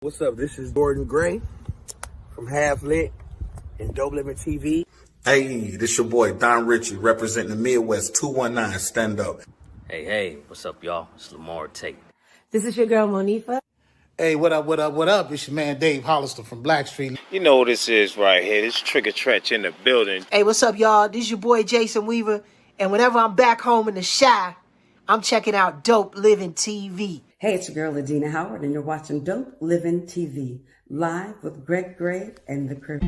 What's up? This is Gordon Gray from Half Lit and DopelivenTV. Hey, this your boy Don Ritchie representing the Midwest 219 Stand Up. Hey, what's up, y'all? It's Lamar Tate. This is your girl, Monifa. Hey, what up? It's your man Dave Hollister from Blackstreet. You know what this is right here. This Trigger Tretch in the building. Hey, what's up, y'all? This is your boy Jason Weaver. And whenever I'm back home in the Chi, I'm checking out Dope Living TV. Hey, it's your girl, Adina Howard, and you're watching Dope Living TV, live with Greg Gray and the crew.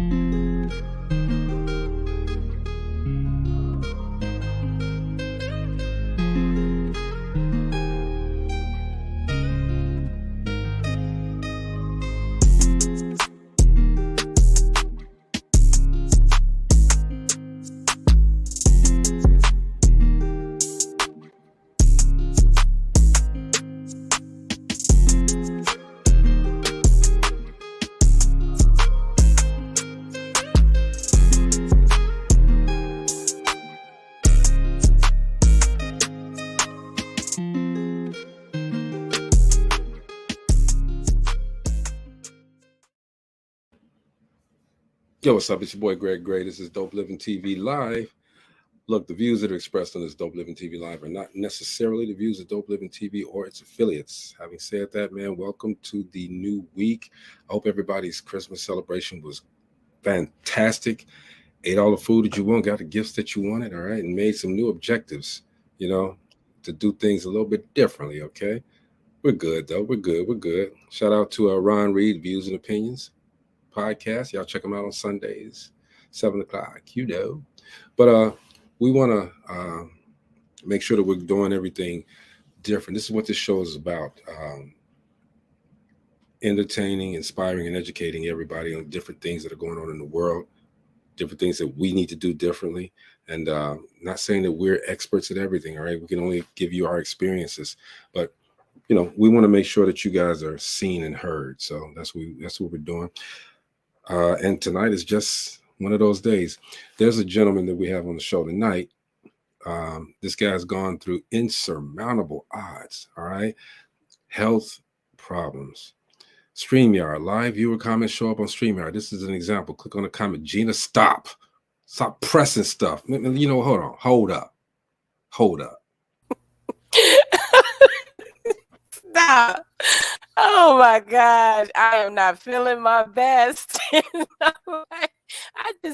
Yo, what's up? It's your boy Greg Gray. This is Dope Living TV Live. Look, the views that are expressed on this Dope Living TV Live are not necessarily the views of Dope Living TV or its affiliates. Having said that, man, welcome to the new week. I hope everybody's Christmas celebration was fantastic. Ate all the food that you want, got the gifts that you wanted, all right, and made some new objectives, to do things a little bit differently, okay? We're good, though. We're good. Shout out to Ron Reed, Views and Opinions podcast. Y'all check them out on Sundays, 7 o'clock, But we want to make sure that we're doing everything different. This is what this show is about. Entertaining, inspiring, and educating everybody on different things that are going on in the world, different things that we need to do differently. And not saying that we're experts at everything, all right? We can only give you our experiences. But, we want to make sure that you guys are seen and heard. So that's what we're doing. And tonight is just one of those days. There's a gentleman that we have on the show tonight. This guy's gone through insurmountable odds, all right? Health problems. StreamYard, live viewer comments show up on StreamYard. This is an example. Click on the comment. Gina, stop. Stop pressing stuff. Hold up. Stop. Oh my gosh, I am not feeling my best.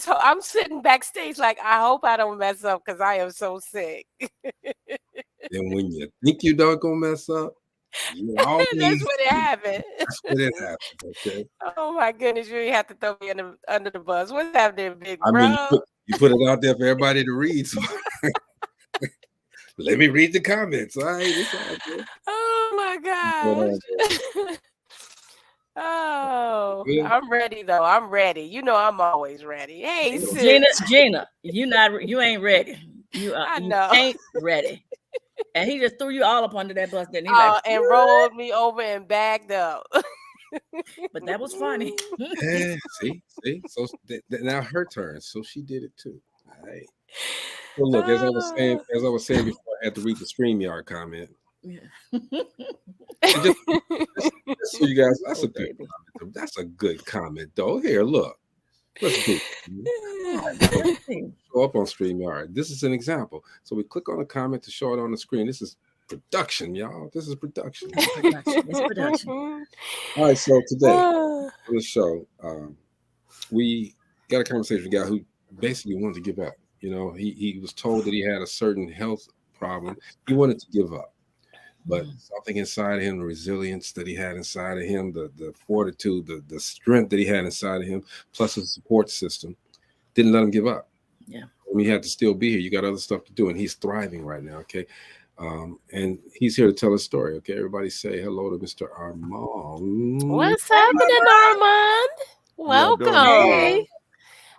I'm sitting backstage like, I hope I don't mess up because I am so sick. And when you think you don't gonna mess up, that's when it happened. That's when it happens, okay? Oh my goodness, you really have to throw me under the bus. What's happening, big bro? You put it out there for everybody to read. So let me read the comments. All right, it's all good. Oh my gosh. Oh, I'm ready though. I'm ready. I'm always ready. Hey, Gina, you ain't ready. You ain't ready. And he just threw you all up under that bus, didn't he? And rolled me over and bagged up. But that was funny. Yeah, see. So now her turn. So she did it too. All right. So look, as I was saying before, I had to read the StreamYard comment. Yeah. just so you guys, that's a good comment. That's a good comment, though. Here, look. Let's do it. Show up on StreamYard. This is an example. So we click on a comment to show it on the screen. This is production, y'all. This is production. It's production. All right, so today on the show, we got a conversation with a guy who basically wanted to give up. He was told that he had a certain health problem. He wanted to give up. But something inside of him, the resilience that he had inside of him, the fortitude, the strength that he had inside of him, plus a support system, didn't let him give up. Yeah. He had to still be here. You got other stuff to do, and he's thriving right now, okay? And he's here to tell his story, okay? Everybody say hello to Mr. Armond. What's happening, Armond? Welcome.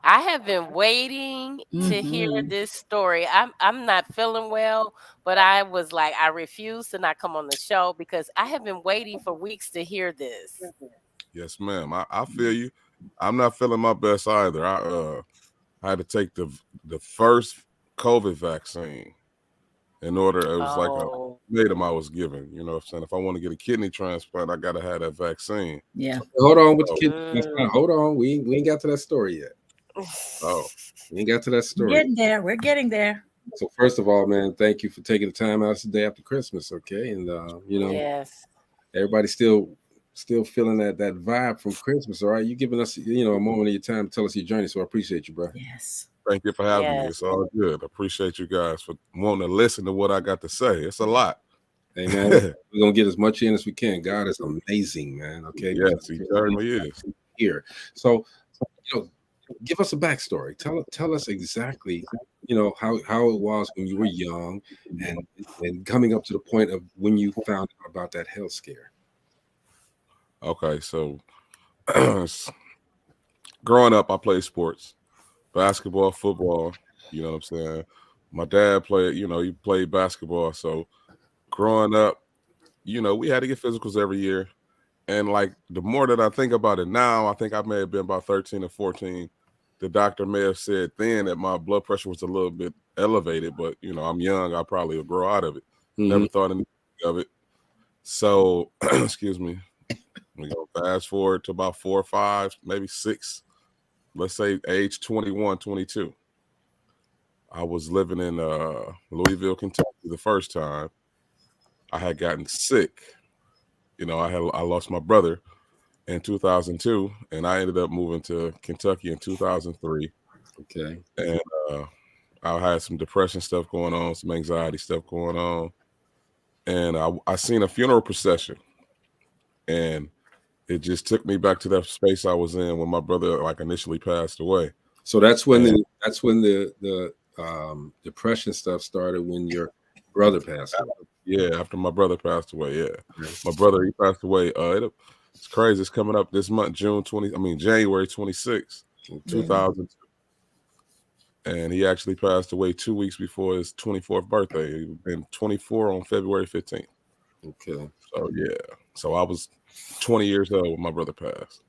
I have been waiting to hear this story. I'm not feeling well, but I was like, I refuse to not come on the show because I have been waiting for weeks to hear this. Yes, ma'am. I feel you. I'm not feeling my best either. I had to take the first COVID vaccine. in order. It was like a Oh. ultimatum I was given. You know what I'm saying? If I want to get a kidney transplant, I got to have that vaccine. Yeah. Hold on with the kidney. Hold on. We ain't got to that story yet. Oh, we ain't got to that story. Getting there. We're getting there. So first of all, man, thank you for taking the time out the day after Christmas. Okay, and you know, Yes. everybody's still feeling that vibe from Christmas. All right, you giving us, you know, a moment of your time to tell us your journey. So I appreciate you, bro. Yes. Thank you for having me. It's all good. I appreciate you guys for wanting to listen to what I got to say. It's a lot. Hey, man, we're going to get as much in as we can. God is amazing, man. Okay. Yes, he certainly is. Here. So, you know, give us a backstory. Tell us exactly, you know, how it was when you were young and coming up to the point of when you found out about that health scare. Okay. So growing up, I played sports, basketball, football, you know what I'm saying? My dad played, you know, he played basketball. So growing up, you know, we had to get physicals every year. And like the more that I think about it now, I think I may have been about 13 or 14. The doctor may have said then that my blood pressure was a little bit elevated, but you know, I'm young, I probably will grow out of it. Never thought anything of it. So excuse me. We go fast forward to about 4 or 5, maybe 6, let's say age 21, 22. I was living in Louisville, Kentucky the first time. I had gotten sick. You know, I lost my brother in 2002, and I ended up moving to Kentucky in 2003. Okay. And I had some depression stuff going on, some anxiety stuff going on. And I seen a funeral procession, and it just took me back to that space I was in when my brother like initially passed away. So that's when the depression stuff started, when your brother passed away. Yeah, after my brother passed away. Yeah, my brother, he passed away. It's crazy. It's coming up this month, January 26th, 2002. And he actually passed away 2 weeks before his 24th birthday. He been 24 on February 15th. Okay. So yeah. So I was 20 years old when my brother passed.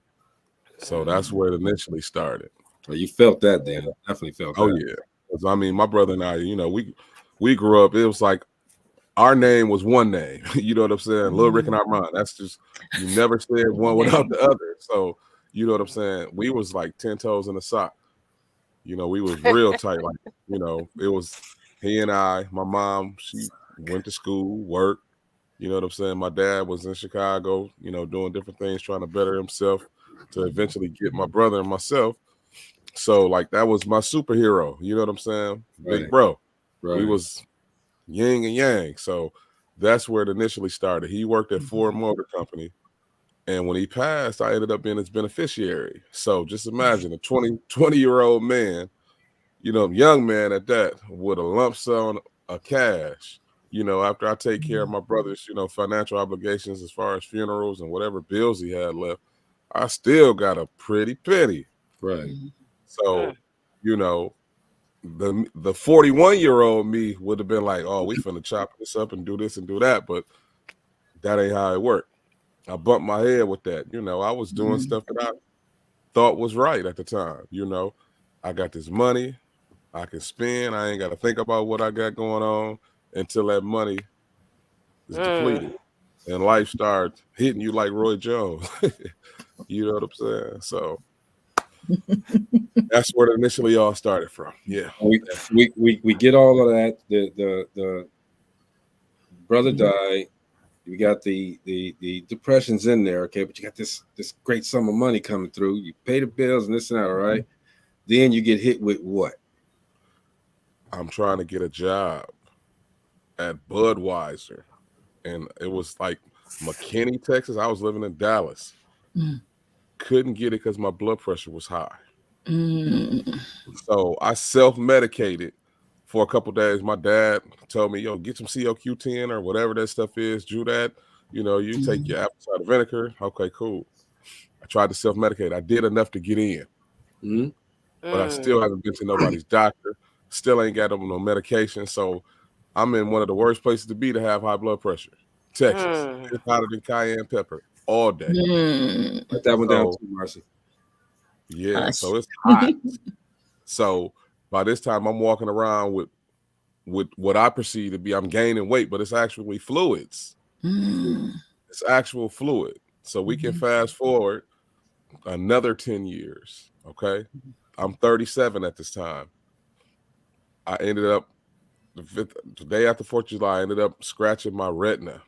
So that's where it initially started. Well, you felt that then. Definitely felt that. Oh yeah. 'Cause, I mean, my brother and I, you know, we grew up, it was like our name was one name. You know what I'm saying? Lil Rick and Armond. That's just, you never said one without the other. So you know what I'm saying? We was like 10 toes in a sock. You know, we was real tight. Like, you know, it was he and I. My mom, she went to school, worked. You know what I'm saying? My dad was in Chicago, you know, doing different things, trying to better himself to eventually get my brother and myself. So, like, that was my superhero. You know what I'm saying? Right. Big bro. Right. We was yin and yang. So that's where it initially started. He worked at Ford Motor Company. And when he passed, I ended up being his beneficiary. So just imagine a 20-year-old man, you know, young man at that, with a lump sum of cash, you know, after I take care of my brother's, you know, financial obligations as far as funerals and whatever bills he had left, I still got a pretty penny. Right. So, you know, the 41-year-old me would have been like, oh, we finna chop this up and do this and do that. But that ain't how it worked. I bumped my head with that. You know, I was doing stuff that I thought was right at the time. You know, I got this money I can spend. I ain't got to think about what I got going on until that money is depleted and life starts hitting you like Roy Jones. You know what I'm saying? So that's where it initially all started from. Yeah. We get all of that. The brother died. You got the depressions in there, okay, but you got this great sum of money coming through. You pay the bills and this and that, all right? Then you get hit with what? I'm trying to get a job at Budweiser, and it was like McKinney, Texas. I was living in Dallas. Couldn't get it because my blood pressure was high. So I self-medicated for a couple days. My dad told me, yo, get some COQ10 or whatever that stuff is. Do that. You know, you take your apple cider vinegar. Okay, cool. I tried to self-medicate. I did enough to get in. But I still haven't been to nobody's doctor. Still ain't got no medication. So I'm in one of the worst places to be to have high blood pressure. Texas. It's hotter than cayenne pepper all day. Put that one down too, Marcy. Yeah, so it's hot. So by this time, I'm walking around with with what I perceive to be I'm gaining weight, but it's actually fluids. It's actual fluid. So we can fast forward another 10 years. Okay. I'm 37 at this time. I ended up the day after 4th of July, I ended up scratching my retina.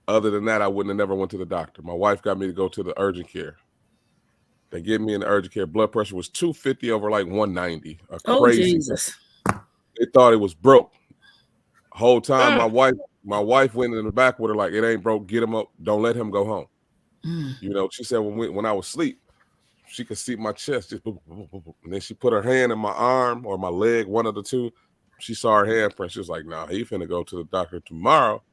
Other than that, I wouldn't have never went to the doctor. My wife got me to go to the urgent care. They get me in the urgent care. Blood pressure was 250 over like 190. Crazy. Jesus. They thought it was broke. Whole time, my wife went in the back with her like, it ain't broke. Get him up. Don't let him go home. You know, she said when I was asleep, she could see my chest just boop, boop, boop, boop. And then she put her hand in my arm or my leg, one of the two. She saw her handprint. She was like, nah, he finna go to the doctor tomorrow.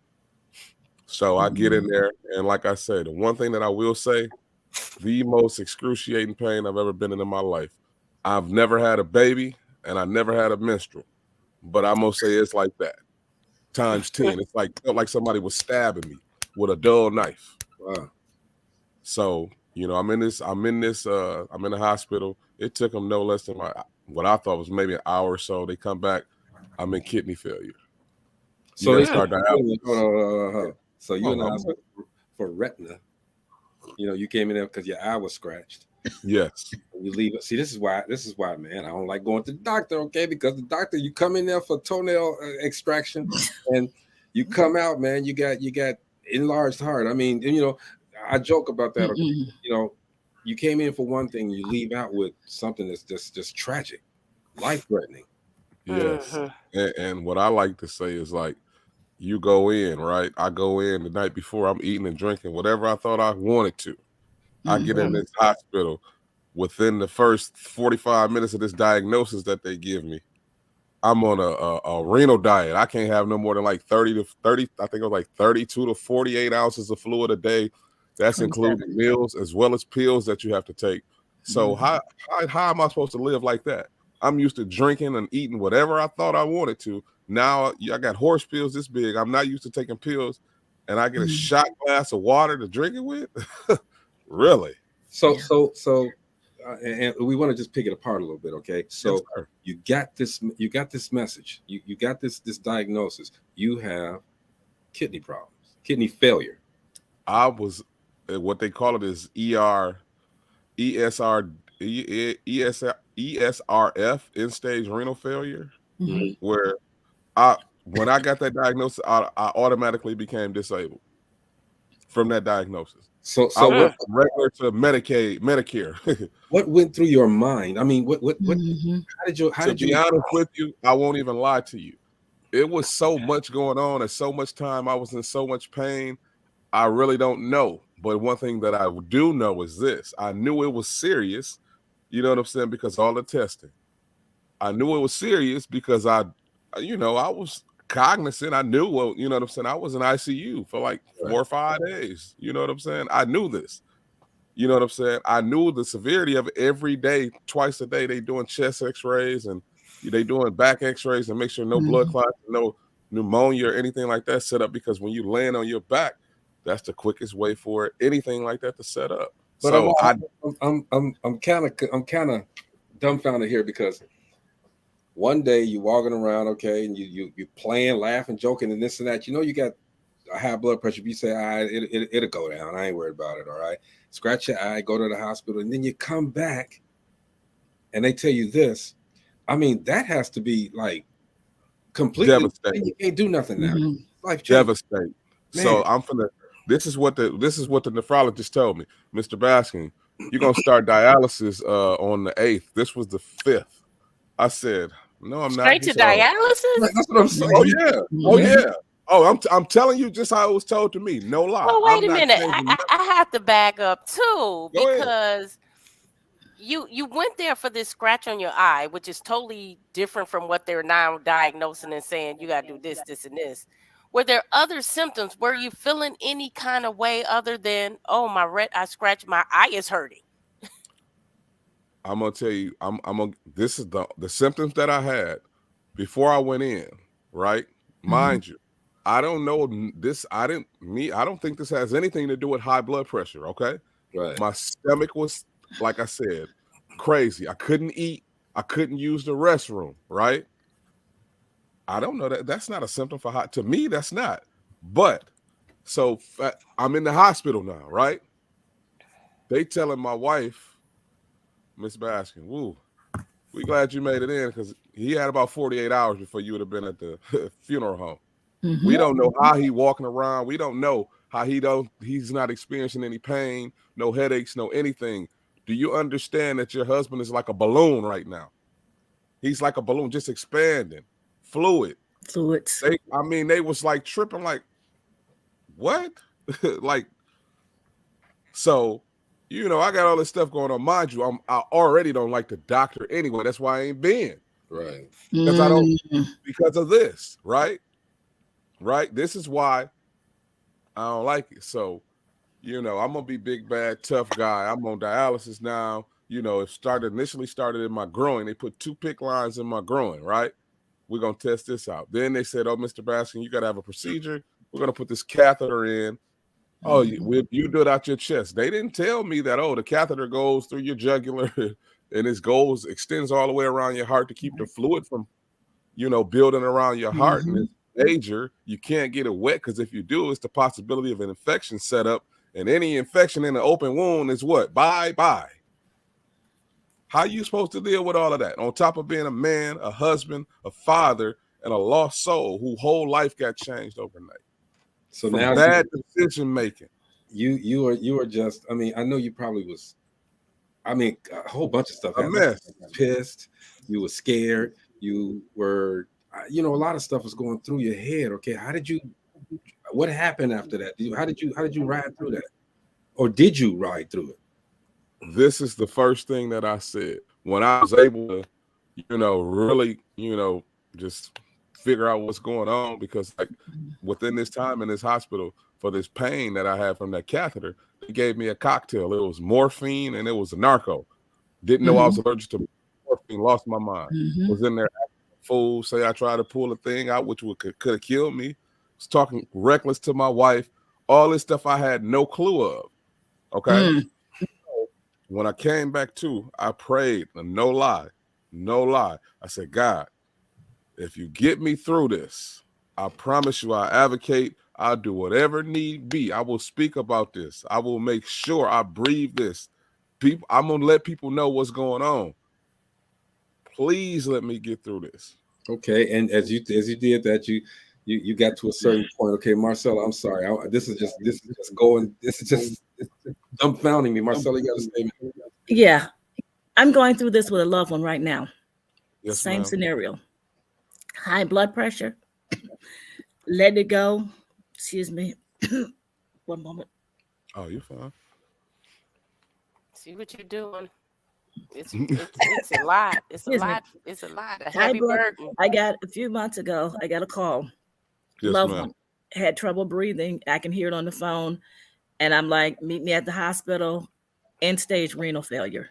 So I get in there, and like I said, the one thing that I will say, the most excruciating pain I've ever been in my life. I've never had a baby, and I never had a menstrual, but I'm gonna say it's like that times 10. It's felt like somebody was stabbing me with a dull knife. Wow. So you know, I'm in the hospital. It took them no less than what I thought was maybe an hour or so. They come back, I'm in kidney failure. So they start dialysis. So you in the hospital for retina. You know, you came in there because your eye was scratched. Yes. You leave it. See, this is why, man, I don't like going to the doctor, okay? Because the doctor, you come in there for toenail extraction, and you come out, man, you got enlarged heart. I mean, and, you know, I joke about that. Okay? You know, you came in for one thing, you leave out with something that's just tragic, life-threatening. Yes. And what I like to say is like, you go in, right? I go in the night before, I'm eating and drinking whatever I thought I wanted to. I get in this hospital. Within the first 45 minutes of this diagnosis that they give me, I'm on a renal diet. I can't have no more than like 30 to 30. I think it was like 32 to 48 ounces of fluid a day. That's including meals as well as pills that you have to take. So how am I supposed to live like that? I'm used to drinking and eating whatever I thought I wanted to. Now I got horse pills this big. I'm not used to taking pills, and I get a shot glass of water to drink it with. Really? So, and we want to just pick it apart a little bit, okay? So yes, you got this message. You got this diagnosis. You have kidney problems, kidney failure. I was what they call it is ESRF, end stage renal failure, where when I got that diagnosis, I automatically became disabled from that diagnosis. So I went from regular to Medicare. What went through your mind? I mean, what how did you be honest with you, I won't even lie to you. It was so much going on and so much time. I was in so much pain. I really don't know. But one thing that I do know is this. I knew it was serious. You know what I'm saying? Because all the testing. I knew it was serious because I was cognizant. I knew, well, you know what I'm saying? I was in ICU for like 4 or 5 days. You know what I'm saying? I knew this. You know what I'm saying? I knew the severity of it. Every day, twice a day, they doing chest x-rays and they doing back x-rays and make sure no blood clots, no pneumonia or anything like that set up, because when you land on your back, that's the quickest way for anything like that to set up. But so I'm kind of dumbfounded here, because one day you're walking around, okay, and you playing, laughing, joking, and this and that. You know, you got a high blood pressure. If you say, all right, it'll go down. I ain't worried about it. All right, scratch your eye, go to the hospital, and then you come back, and they tell you this. I mean, that has to be like completely devastating. You can't do nothing now. Life devastating. So This is what the nephrologist told me, Mr. Baskin. You're gonna start dialysis on the 8th. This was the 5th. I said, no, I'm not. Straight to dialysis? That's what I'm saying. Oh yeah. Oh yeah. Oh, I'm telling you just how it was told to me. No lie. Well, wait a minute. I have to back up too, because you went there for this scratch on your eye, which is totally different from what they're now diagnosing and saying you got to do this, this, and this. Were there other symptoms? Were you feeling any kind of way other than, oh, I scratched, my eye is hurting? I'm gonna tell you, this is the symptoms that I had before I went in, right? Mind you, I don't know this. I don't think this has anything to do with high blood pressure. Okay. Right. My stomach was, like I said, crazy. I couldn't eat. I couldn't use the restroom. Right. I don't know that. That's not a symptom for high. To me, that's not. But so I'm in the hospital now, right? They telling my wife, Miss Baskin, woo, we glad you made it in because he had about 48 hours before you would have been at the funeral home. Mm-hmm. We don't know how he walking around. We don't know how he's not experiencing any pain, no headaches, no anything. Do you understand that your husband is like a balloon right now? He's like a balloon, just expanding, fluids. They was like tripping, like, what? Like, so, you know, I got all this stuff going on. Mind you, I already don't like the doctor anyway. That's why I ain't been. Right. Because of this, right? Right? This is why I don't like it. So, you know, I'm gonna be big, bad, tough guy. I'm on dialysis now. You know, it initially started in my groin. They put 2 PICC lines in my groin, right? We're gonna test this out. Then they said, oh, Mr. Baskin, you gotta have a procedure. We're gonna put this catheter in. Oh, you do it out your chest. They didn't tell me that, oh, the catheter goes through your jugular and extends all the way around your heart to keep the fluid from, you know, building around your heart. And it's major. You can't get it wet because if you do, it's the possibility of an infection set up. And any infection in an open wound is what? Bye-bye. How are you supposed to deal with all of that? On top of being a man, a husband, a father, and a lost soul whose whole life got changed overnight. So from now bad decision making. You are just, I mean, I know you probably was, I mean, a whole bunch of stuff. A mess. You were pissed. You were scared. You were, you know, a lot of stuff was going through your head. Okay, what happened after that? How did you ride through that? Or did you ride through it? This is the first thing that I said when I was able to, you know, really, you know, just figure out what's going on, because like within this time in this hospital for this pain that I had from that catheter, they gave me a cocktail. It was morphine and it was a narco. Didn't know I was allergic to morphine, lost my mind. Was in there fool, say I tried to pull a thing out which could have killed me. Was talking reckless to my wife, all this stuff I had no clue of. Okay. When I came back to, I prayed, no lie. I said, God, if you get me through this, I promise you, I advocate, I'll do whatever need be. I will speak about this. I will make sure I breathe this. People, I'm gonna let people know what's going on. Please let me get through this. Okay, and as you did that, you got to a certain point. Okay, Marcella, I'm sorry. This is just dumbfounding me. Marcella, you got a statement? Yeah, I'm going through this with a loved one right now. Yes, same ma'am. scenario. High blood pressure. Let it go. Excuse me. One moment. Oh, you're fine. See what you're doing. It's a lot. It's a lot. It's a lot. A heavy burden. I got a few months ago. I got a call. Yes, Loved ma'am. one had trouble breathing. I can hear it on the phone, and I'm like, meet me at the hospital. End-stage renal failure.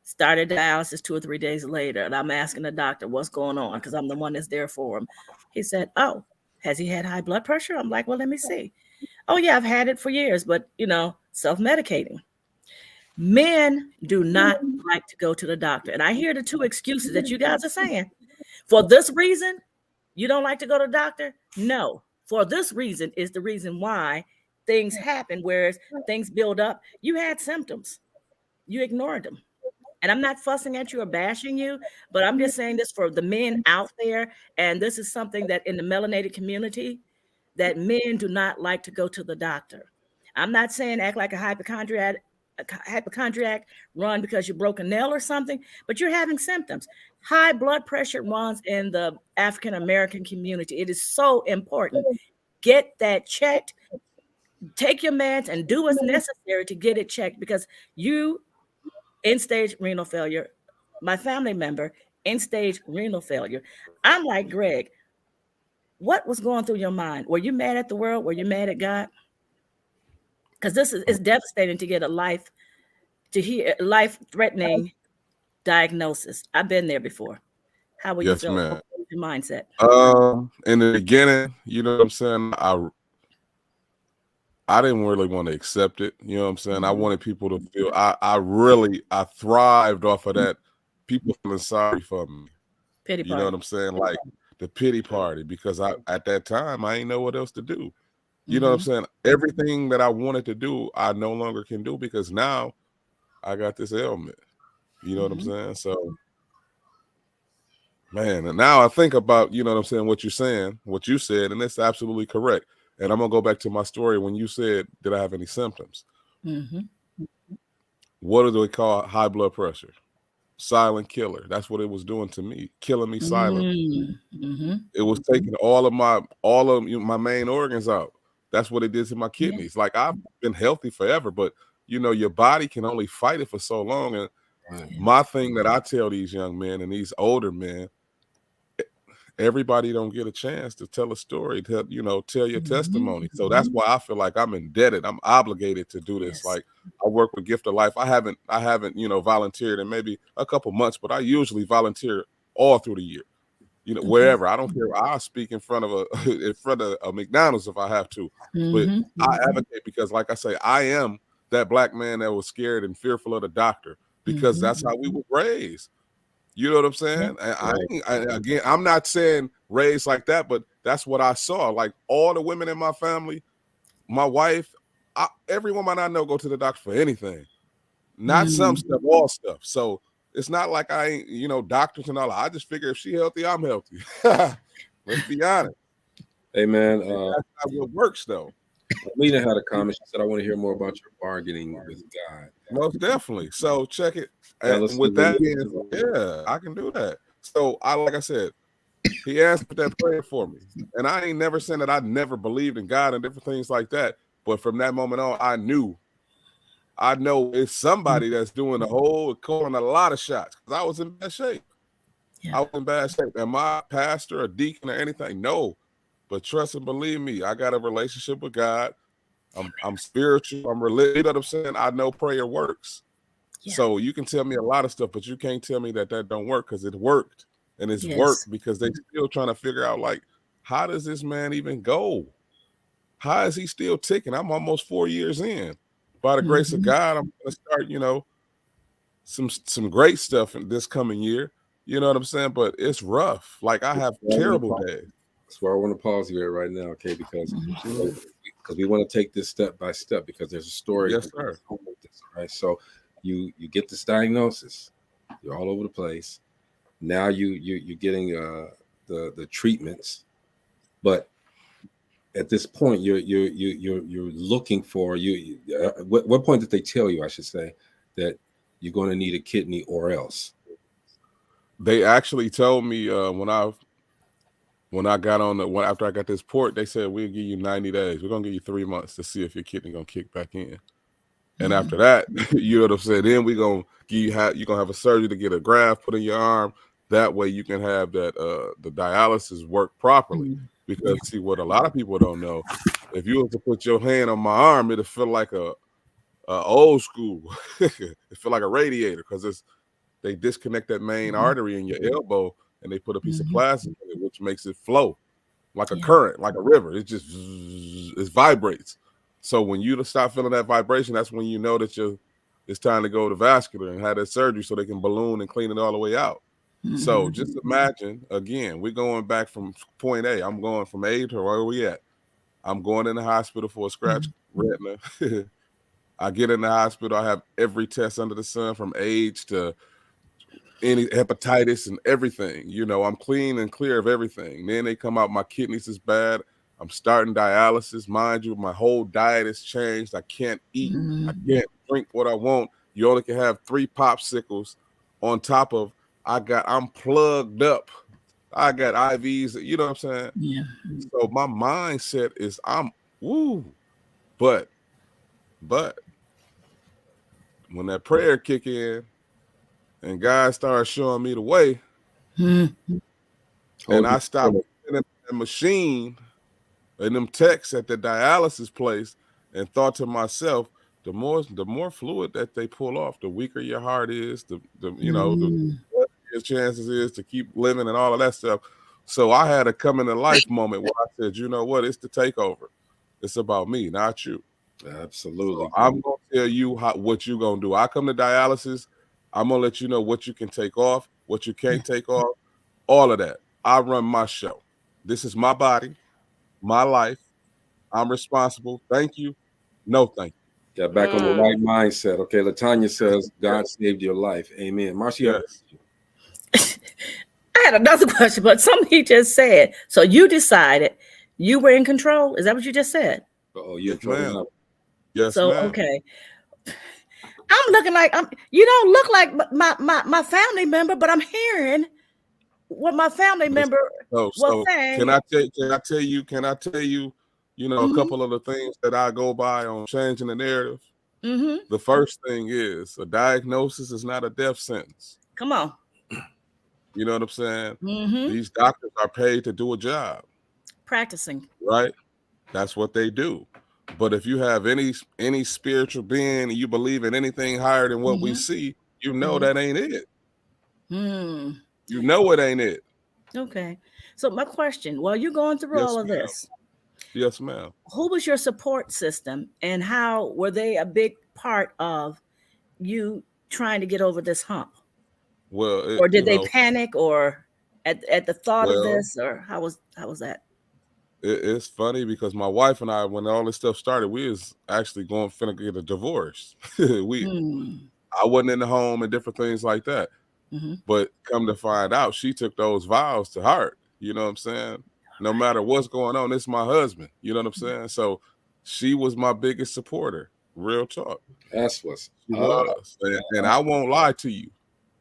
Started dialysis 2 or 3 days later, and I'm asking the doctor what's going on because I'm the one that's there for him. He said, "Oh, has he had high blood pressure?" I'm like, "Well, let me see." "Oh yeah, I've had it for years, but you know, self-medicating." Men do not like to go to the doctor, and I hear the 2 excuses that you guys are saying. For this reason, you don't like to go to the doctor? No. For this reason is the reason why things happen, whereas things build up. You had symptoms. You ignored them. And I'm not fussing at you or bashing you, but I'm just saying this for the men out there. And this is something that in the melanated community, that men do not like to go to the doctor. I'm not saying act like a hypochondriac, run because you broke a nail or something, but you're having symptoms. High blood pressure runs in the African American community. It is so important. Get that checked. Take your meds and do what's necessary to get it checked, because you, end-stage renal failure, my family member, end-stage renal failure. I'm like, Greg, what was going through your mind? Were you mad at the world? Were you mad at God? Because it's devastating to get a life-threatening diagnosis. I've been there before. How will you feel? Ma'am. Your mindset? In the beginning, you know what I'm saying, I didn't really want to accept it. You know what I'm saying? I wanted people to feel, I thrived off of that. People feeling sorry for me. Pity you know what I'm saying? Like the pity party, because at that time I ain't know what else to do. You know what I'm saying? Everything that I wanted to do, I no longer can do because now I got this ailment. You know what I'm saying? So, man, and now I think about, you know what I'm saying, what you're saying, what you said, and it's absolutely correct. And I'm going to go back to my story when you said, did I have any symptoms? What do they call high blood pressure? Silent killer. That's what it was doing to me, killing me silently. It was taking all of my main organs out. That's what it did to my kidneys. Like, I've been healthy forever, but you know, your body can only fight it for so long. And my thing that I tell these young men and these older men, everybody don't get a chance to tell a story, tell your testimony. So that's why I feel like I'm indebted. I'm obligated to do this. Like, I work with Gift of Life. I haven't, volunteered in maybe a couple months, but I usually volunteer all through the year. You know, wherever. I don't care. I'll speak in front of a McDonald's if I have to. But I advocate because, like I say, I am that black man that was scared and fearful of the doctor because that's how we were raised. You know what I'm saying? Again, I'm not saying raised like that, but that's what I saw. Like, all the women in my family, my wife, every woman I know go to the doctor for anything. Not some stuff, all stuff. So it's not like I ain't, doctors and all. I just figure if she healthy, I'm healthy. Let's be honest. Hey, man. That's how it works, though. Lena had a comment. She said, I want to hear more about your bargaining with God. Most definitely. So check it. And with that being, I can do that. So like I said, he answered that prayer for me. And I ain't never saying that I never believed in God and different things like that. But from that moment on, I know it's somebody that's doing calling a lot of shots. Because I was in bad shape. I was in bad shape. Am I a pastor, a deacon, or anything? No. But trust and believe me, I got a relationship with God. I'm spiritual. I'm religious. You know what I'm saying? I know prayer works. So you can tell me a lot of stuff, but you can't tell me that don't work, because it worked. And it's worked because they still trying to figure out, like, how does this man even go? How is he still ticking? I'm almost 4 years in. By the grace of God, I'm going to start, some great stuff in this coming year. You know what I'm saying? But it's rough. Like, I have terrible days. That's where I want to pause you right now, okay? Because we want to take this step by step, because there's a story. Yes, sir. Right. So you get this diagnosis. You're all over the place. Now you're getting the treatments, but at this point you're looking for what point did they tell you, I should say, that you're going to need a kidney or else? They actually told me when I got after I got this port, they said, we'll give you 90 days. We're gonna give you 3 months to see if your kidney gonna kick back in. And after that, you know what I'm saying, then we're gonna you're gonna have a surgery to get a graft put in your arm. That way you can have that the dialysis work properly. Because see, what a lot of people don't know, if you were to put your hand on my arm, it'll feel like a old school. It feel like a radiator, because they disconnect that main artery in your elbow, and they put a piece of plastic in it, which makes it flow like a current, like a river. It just vibrates. So when you stop feeling that vibration, that's when you know that it's time to go to vascular and have that surgery so they can balloon and clean it all the way out. So just imagine, again, we're going back from point A. I'm going from A to where we at. I'm going in the hospital for a scratch retina. I get in the hospital. I have every test under the sun, from AIDS to any hepatitis and everything. You know, I'm clean and clear of everything. Then they come out, my kidneys is bad. I'm starting dialysis. Mind you, my whole diet has changed. I can't eat. I can't drink what I want. You only can have 3 popsicles on top of I'm plugged up. I got IVs, you know what I'm saying? Yeah. So my mindset is but when that prayer kick in and God started showing me the way, and I stopped in the machine and them texts at the dialysis place, and thought to myself, the more fluid that they pull off, the weaker your heart is, the your chances is to keep living and all of that stuff. So I had a come into life moment where I said, you know what, it's the takeover. It's about me, not you. Absolutely. So I'm gonna tell you what you're gonna do. I come to dialysis, I'm gonna let you know what you can take off, what you can't take off, all of that. I run my show. This is my body, my life. I'm responsible. Thank you. No, thank you. Got back on the right mindset. Okay, Latanya says God saved your life. Amen. Marcia. Yes. I had another question, but something he just said. So you decided you were in control? Is that what you just said? Oh, you're in Yes, ma'am. trouble. Yes, So ma'am. okay. I'm looking like you don't look like my family member, but I'm hearing what my family member was saying. Can I tell you, a couple of the things that I go by on changing the narrative? Mm-hmm. The first thing is a diagnosis is not a death sentence. Come on. You know what I'm saying? Mm-hmm. These doctors are paid to do a job. Practicing. Right? That's what they do. But if you have any spiritual being and you believe in anything higher than what we see, you know that ain't it. You know it ain't it. Okay. So my question, while you're going through all of this, yes, ma'am. Who was your support system, and how were they a big part of you trying to get over this hump? Well, or did they panic, or at the thought of this, or how was that? It's funny because my wife and I, when all this stuff started, we was actually finna get a divorce. I wasn't in the home and different things like that. But come to find out, she took those vows to heart. You know what I'm saying? No matter what's going on, it's my husband. You know what I'm saying? So she was my biggest supporter. Real talk. That's what's she was. And I won't lie to you.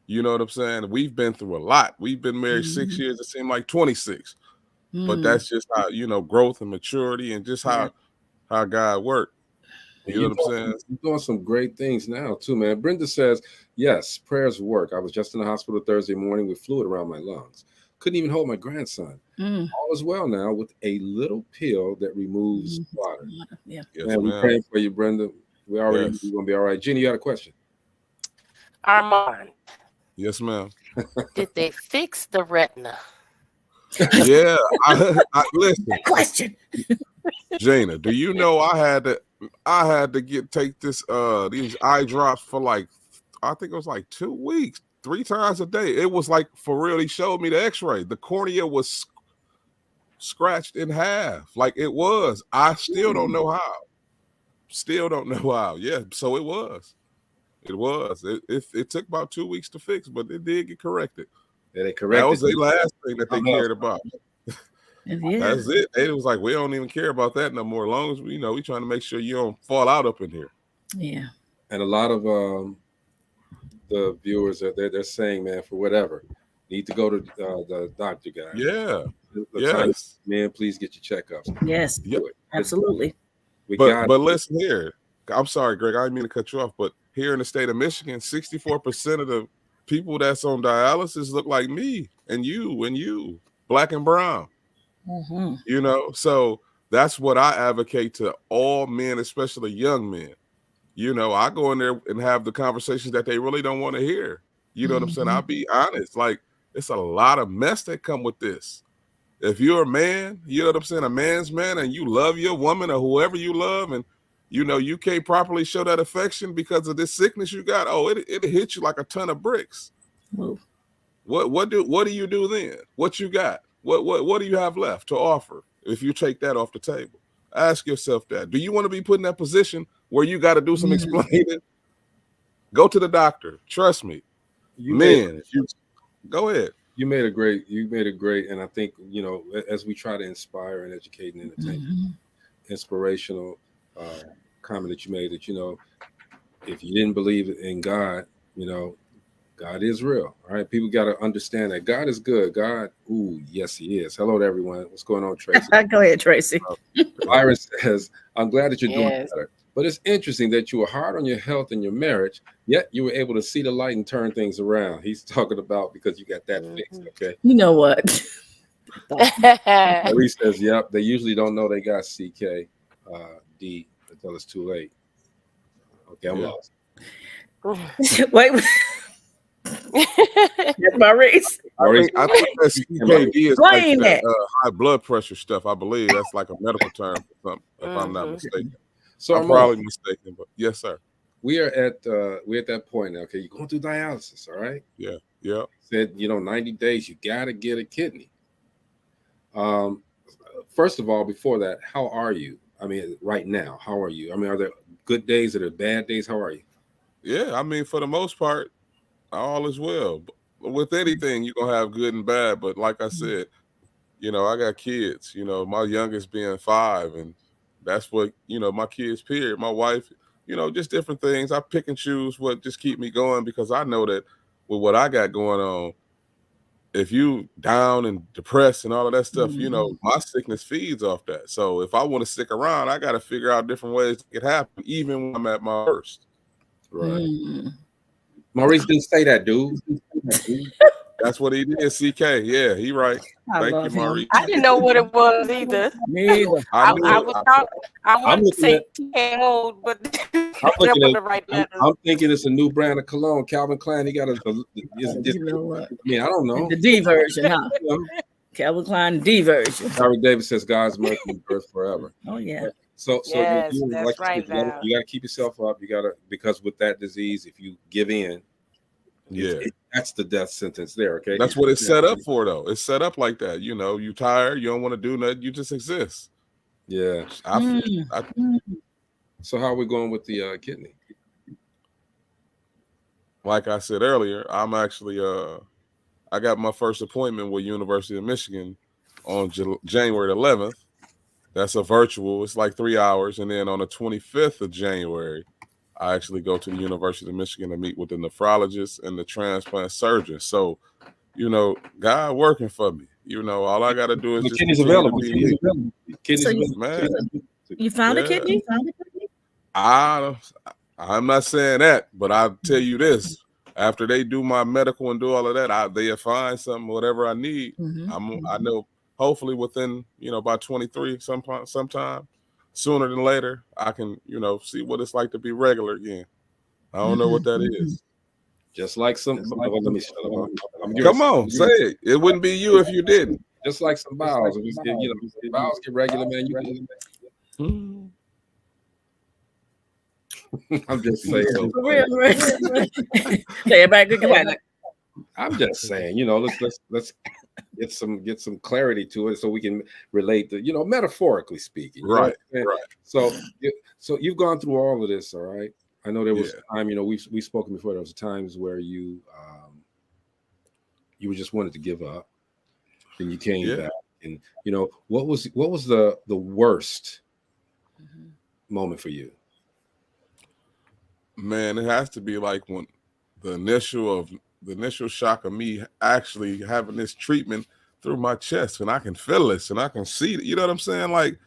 You know what I'm saying? We've been through a lot. We've been married 6 years. It seemed like 26. But that's just how, growth and maturity and just how God worked. You know what I'm saying? You're doing some great things now too, man. Brenda says, yes, prayers work. I was just in the hospital Thursday morning with fluid around my lungs. Couldn't even hold my grandson. All is well now with a little pill that removes water. Yeah. Yes, man, we're praying for you, Brenda. We're going to be all right. Jenny, you got a question? Armand. Yes, ma'am. Did they fix the retina? Yeah. I listen. Question. Jana, do you know I had to take this these eye drops for I think it was 2 weeks, 3 times a day. It was for real. He showed me the x-ray. The cornea was scratched in half. It was. I still don't know how. Yeah, so it was. It took about 2 weeks to fix, but it did get corrected. Yeah, they corrected. That was the last thing that they cared about. Yeah. That's it. It was we don't even care about that no more. As long as we trying to make sure you don't fall out up in here. Yeah. And a lot of the viewers they're saying, man, for whatever, need to go to the doctor, guys. Yeah. Yes. Man, please get your checkups. Yes. Do it. Absolutely. But listen here. I'm sorry, Greg. I didn't mean to cut you off, but here in the state of Michigan, 64% of the people that's on dialysis look like me and you, black and brown. So that's what I advocate to all men, especially young men. I go in there and have the conversations that they really don't want to hear. You know what I'm saying? I'll be honest. It's a lot of mess that come with this. If you're a man, you know what I'm saying, a man's man, and you love your woman or whoever you love, and you can't properly show that affection because of this sickness you got, it hit you like a ton of bricks. Whoa. What do you do then? What you got? What do you have left to offer if you take that off the table? Ask yourself that. Do you want to be put in that position where you got to do some explaining? Go to the doctor. Trust me. Go ahead. You made a great, and I think, as we try to inspire and educate and entertain, inspirational comment that you made that, if you didn't believe in God, God is real. All right. People got to understand that God is good. God, yes, he is. Hello to everyone. What's going on, Tracy? Go ahead, Tracy. Byron says, I'm glad that you're doing better. But it's interesting that you were hard on your health and your marriage, yet you were able to see the light and turn things around. He's talking about because you got that fixed. Okay. You know what? Marie says, yep, they usually don't know they got CKD until it's too late. Okay, I'm lost. Wait. That's my race. I think that CKD is high blood pressure stuff. I believe that's like a medical term for something, if I'm not mistaken. So I'm probably mistaken, but yes, sir. We're at that point now. Okay, you're going through dialysis, all right? Yeah. Said 90 days. You got to get a kidney. First of all, before that, how are you? I mean, right now, how are you? I mean, are there good days? Are there bad days? How are you? Yeah, I mean, for the most part, all is well. With anything, you're gonna have good and bad. But like I said, I got kids. My youngest being 5, and that's what my kids. Period. My wife. Just different things. I pick and choose what just keep me going because I know that with what I got going on, if you down and depressed and all of that stuff, my sickness feeds off that. So if I want to stick around, I got to figure out different ways to get happen, even when I'm at my worst. Right. Maurice didn't say that, dude. That's what he did. CK. Yeah, he right. Thank you, Maurice. I didn't know what it was either. Me either. I wanted to say hold, but I'm thinking it's a new brand of cologne. Calvin Klein. He got a you know what? I mean, I don't know. The D version, huh? Calvin Klein D version. Harry Davis says God's mercy endures forever. Oh yeah. So yes, you that's like right. you got to keep yourself up. You got to, because with that disease, if you give in, that's the death sentence there. Okay, that's what it's set up for, though. It's set up like that. You tired, you don't want to do nothing, you just exist. Yeah. So how are we going with the kidney? Like I said earlier, I'm actually I got my first appointment with University of Michigan on January 11th. That's a virtual. It's like 3 hours, and then on the 25th of January, I actually go to the University of Michigan to meet with the nephrologist and the transplant surgeon. So, God working for me. All I got to do is just kidneys available. Man. You found a kidney? I'm not saying that, but I'll tell you this. After they do my medical and do all of that, they'll find something, whatever I need. I know hopefully within, by 23 sometime, sooner than later, I can, see what it's like to be regular again. I don't know what that is. Just like let me shut up. Come on, say it. It wouldn't be you if you didn't. Just like some bowels. If bowels get regular, man, you I'm just saying. I'm just saying, let's get some clarity to it so we can relate to, metaphorically speaking. Right. So you've gone through all of this, all right? I know there was a time, we've spoken before. There was times where you just wanted to give up, and you came back, and what was the worst moment for you? Man, it has to be like when the initial shock of me actually having this treatment through my chest, and I can feel this and I can see it. You know what I'm saying? Like,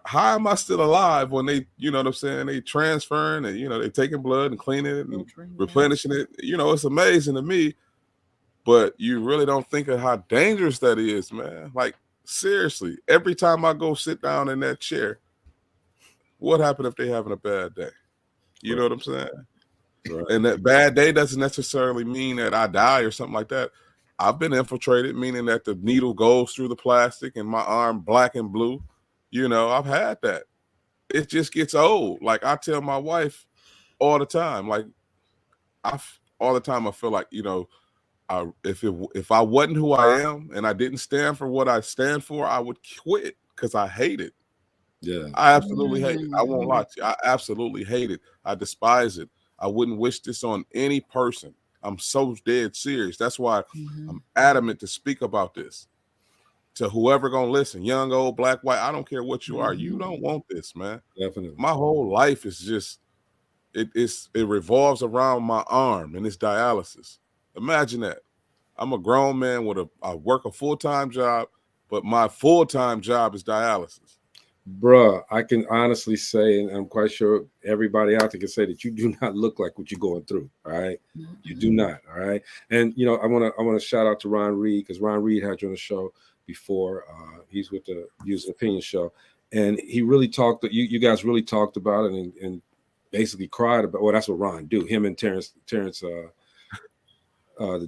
how am I still alive when they, they transferring and, they taking blood and cleaning it and replenishing it. It's amazing to me, but you really don't think of how dangerous that is, man. Like, seriously, every time I go sit down in that chair, what happened if they having a bad day? You know what I'm saying? Right. And that bad day doesn't necessarily mean that I die or something like that. I've been infiltrated, meaning that the needle goes through the plastic and my arm black and blue. I've had that. It just gets old. Like, I tell my wife all the time, like, I feel like, if I wasn't who I am and I didn't stand for what I stand for, I would quit because I hate it. Yeah, I absolutely hate it. I won't lie to you. I absolutely hate it. I despise it. I wouldn't wish this on any person. I'm so dead serious. That's why I'm adamant to speak about this to whoever gonna listen, young, old, black, white. I don't care what you are. You don't want this, man. Definitely. My whole life is just it revolves around my arm and it's dialysis. Imagine that. I'm a grown man I work a full-time job, but my full-time job is dialysis. Bruh, I can honestly say, and I'm quite sure everybody out there can say that you do not look like what you're going through. All right, you do not. All right, and I want to shout out to Ron Reed, because Ron Reed had you on the show before. He's with the Views and Opinion show, and he really talked. You guys really talked about it and basically cried about. Well, that's what Ron do. Him and Terrence, the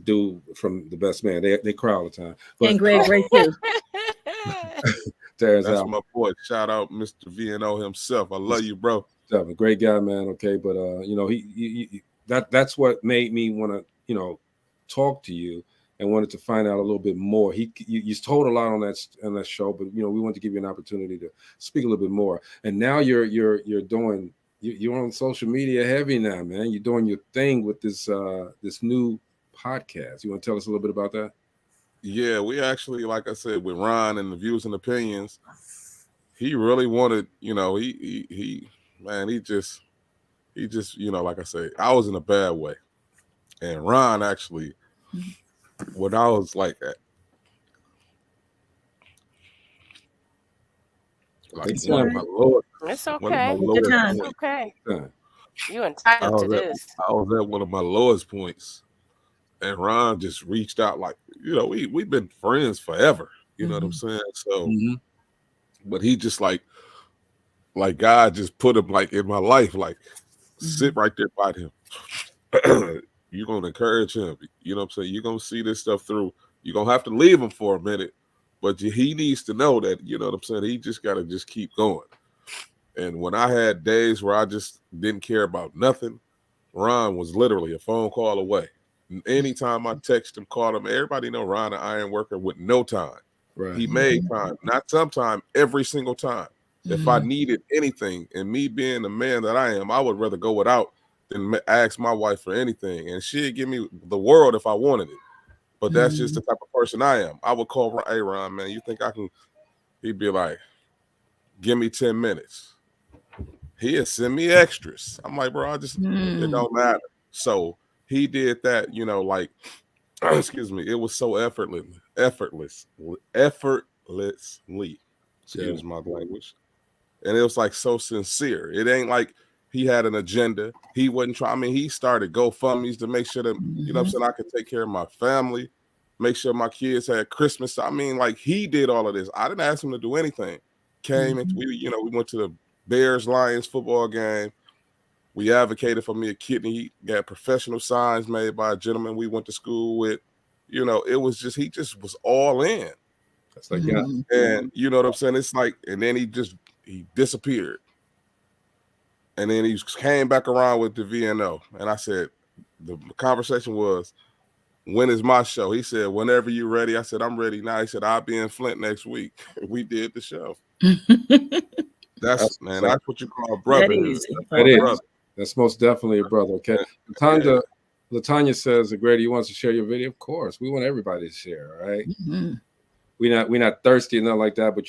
dude from The Best Man, they cry all the time. But, and Greg too. That's out. My boy. Shout out Mr. VNO himself. I love you, bro. A great guy, man. Okay, but he that's what made me want to talk to you, and wanted to find out a little bit more. You told a lot on that show, but we wanted to give you an opportunity to speak a little bit more. And now you're on social media heavy now, man. You're doing your thing with this new podcast. You want to tell us a little bit about that? Yeah, we actually, like I said, with Ron and the Views and Opinions, he really wanted, he just, like I say, I was in a bad way. And Ron actually, when I was like it's one of my lowest, it's okay. It's okay. You entitled to this. I was at one of my lowest points. And Ron just reached out like, we've been friends forever. You know what I'm saying? So, but he just like God just put him like in my life, like sit right there by him. You're going to encourage him. You know what I'm saying? You're going to see this stuff through. You're going to have to leave him for a minute, but he needs to know that, you know what I'm saying? He just got to just keep going. And when I had days where I just didn't care about nothing, Ron was literally a phone call away. Anytime I text him, call him, everybody know Ron, an iron worker with no time. Right. He made time, not sometime, every single time. If I needed anything, and me being the man that I am, I would rather go without than ask my wife for anything. And she'd give me the world if I wanted it. But that's just the type of person I am. I would call, hey, Ron, man, you think I can? He'd be like, give me 10 minutes. He'd send me extras. I'm like, bro, it don't matter. So he did that, like, excuse me, it was so effortlessly. Excuse my language. And it was like so sincere. It ain't like he had an agenda. He wasn't trying. I mean, he started GoFundMe's to make sure that, you know what I'm saying, I could take care of my family, make sure my kids had Christmas. I mean, like, he did all of this. I didn't ask him to do anything. Came and we went to the Bears-Lions football game. We advocated for me a kidney. He got professional signs made by a gentleman we went to school with. It was just, he just was all in. That's like, and you know what I'm saying? It's like, and then he disappeared. And then he came back around with the VNO. And I said, the conversation was, when is my show? He said, whenever you're ready. I said, I'm ready now. He said, I'll be in Flint next week. We did the show. That's what you call a brother. That is. That's most definitely a brother. Okay. Latanya says, Grady, you want to share your video? Of course. We want everybody to share, all right? We're not thirsty and nothing like that, but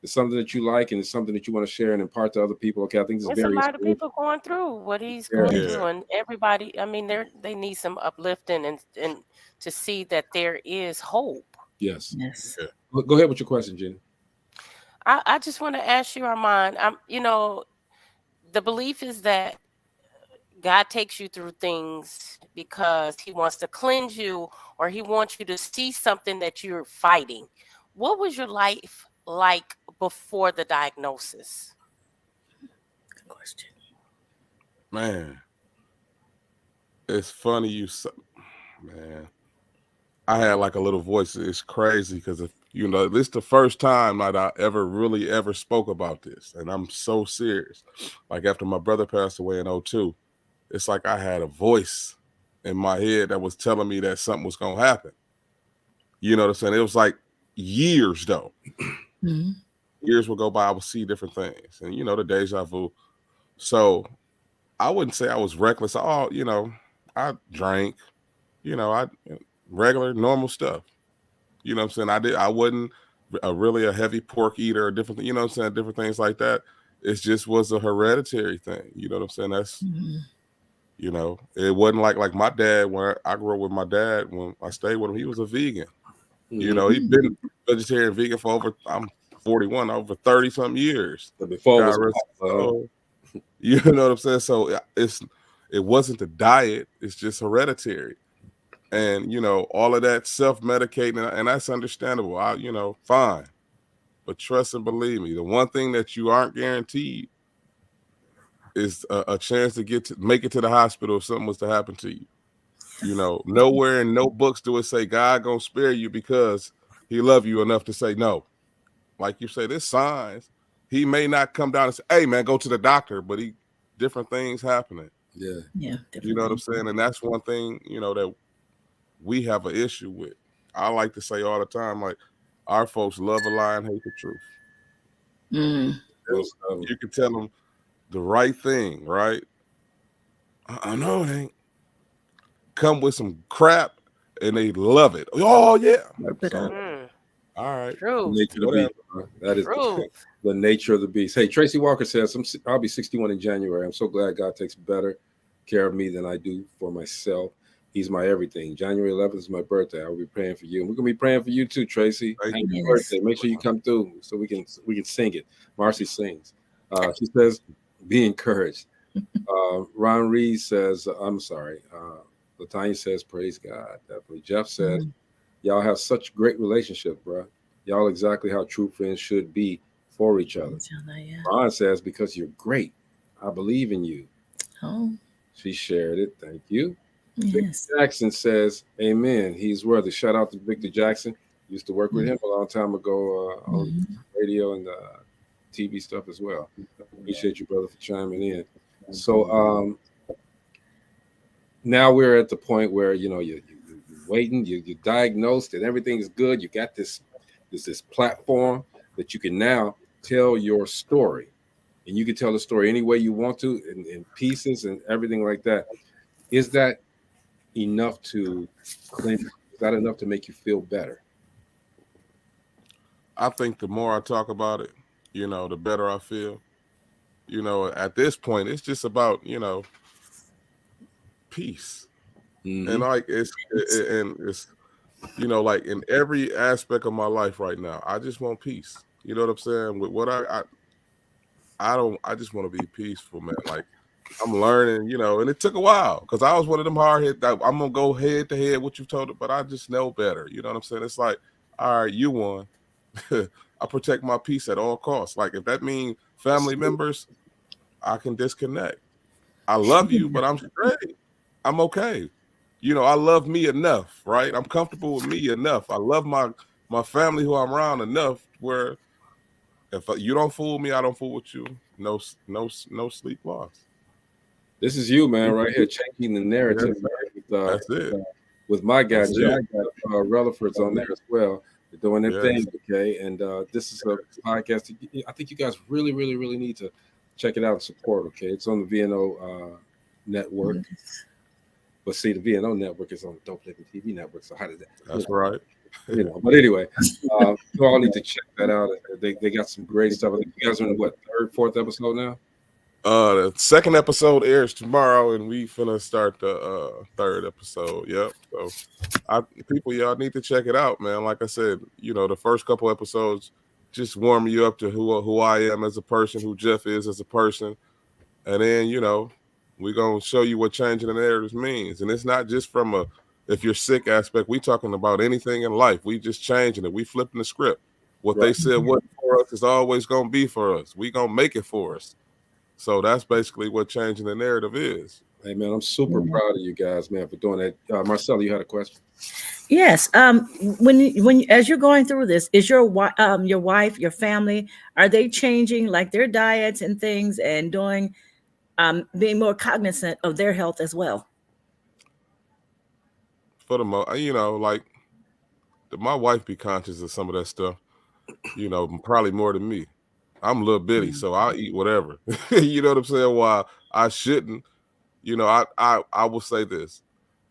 it's something that you like and it's something that you want to share and impart to other people. Okay. I think there's a lot of people going through what he's going through, and everybody, I mean, they need some uplifting and to see that there is hope. Yes. Go ahead with your question, Jenny. I just want to ask you, Armond, the belief is that God takes you through things because he wants to cleanse you, or he wants you to see something that you're fighting. What was your life like before the diagnosis? Good question. Man, it's funny man. I had like a little voice. It's crazy because this is the first time that I ever spoke about this, and I'm so serious. Like after my brother passed away in 2002, it's like I had a voice in my head that was telling me that something was gonna happen. You know what I'm saying? It was like years though. Years would go by, I would see different things, and the deja vu. So I wouldn't say I was reckless. I drank, I regular normal stuff. You know what I'm saying? I wasn't really a heavy pork eater or different, you know what I'm saying? Different things like that. It just was a hereditary thing. You know what I'm saying? That's, it wasn't like my dad, when I grew up with my dad, when I stayed with him, he was a vegan. He'd been vegetarian, vegan for I'm 41, over 30 something years. Before you know what I'm saying? So it wasn't the diet, it's just hereditary. And, all of that self-medicating, and that's understandable. Fine. But trust and believe me, the one thing that you aren't guaranteed is a chance to make it to the hospital if something was to happen to you. Nowhere in no books do it say God gonna spare you because he love you enough to say no. Like you say, there's signs. He may not come down and say, hey, man, go to the doctor, but different things happening. Yeah. You know what I'm saying? And that's one thing, that we have an issue with. I like to say all the time, like, our folks love a lie and hate the truth. Mm. You can tell them the right thing, right? I know it ain't. Come with some crap and they love it. Oh yeah. All right. True. Nature of the beast. That is the nature of the beast. Hey, Tracy Walker says, I'll be 61 in January. I'm so glad God takes better care of me than I do for myself. He's my everything. January 11th is my birthday. I'll be praying for you. And we're gonna be praying for you too, Tracy. Happy birthday. Make sure you come through so we can sing it. Marcy sings. She says, be encouraged. Ron Reed says, I'm sorry. Latanya says, praise God. Definitely. Jeff says, y'all have such great relationship, bro. Y'all exactly how true friends should be for each other. Ron says, because you're great. I believe in you. Oh. She shared it. Thank you. Yes. Victor Jackson says, amen. He's worthy. Shout out to Victor Jackson. Used to work with him a long time ago on radio and TV stuff as well. Appreciate you, brother, for chiming in. So now we're at the point where, you know, you're waiting, you're diagnosed and everything is good. You got this platform that you can now tell your story. And you can tell the story any way you want to in pieces and everything like that. Is that enough to cleanse? Is that enough to make you feel better? I think the more I talk about it, you know, the better I feel. You know, at this point, it's just about, you know, peace. And like it's you know, like in every aspect of my life right now, I just want peace. You know what I'm saying? With what I just want to be peaceful, man. Like I'm learning, you know, and it took a while because I was one of them hard hit that I'm gonna go head to head what you told it, but I just know better. You know what I'm saying? It's like, all right, you won. I protect my peace at all costs. Like if that means family members, I can disconnect. I love you, but I'm straight. I'm okay. You know, I love me enough, right? I'm comfortable with me enough. I love my family who I'm around enough where if you don't fool me, I don't fool with you. No sleep lost. This is you, man, right here, changing the narrative. That's it. With my guy, Jack, Relaford's on there as well. They're doing their thing, okay? And this is a podcast. I think you guys really, really, really need to check it out and support, okay? It's on the VNO network. But see, the VNO network is on the Dope Living TV network. So how did that? That's right. You know, but anyway, you all need to check that out. They got some great stuff. I think you guys are in what, third, fourth episode now? The second episode airs tomorrow, and we finna start the third episode. Yep. So, people, y'all need to check it out, man. Like I said, you know, the first couple episodes just warm you up to who I am as a person, who Jeff is as a person, and then you know, we're gonna show you what changing the narratives means, and it's not just from a if you're sick aspect. We talking about anything in life. We just changing it. We flipping the script. What they said wasn't for us is always gonna be for us. We gonna make it for us. So that's basically what changing the narrative is. Hey man, I'm super proud of you guys, man, for doing that. Marcella, you had a question? Yes. When as you're going through this, is your wife, your family, are they changing like their diets and things and doing being more cognizant of their health as well? For the most, you know, like my wife be conscious of some of that stuff. You know, probably more than me. I'm a little bitty, so I'll eat whatever. You know what I'm saying? While I shouldn't, you know, I will say this.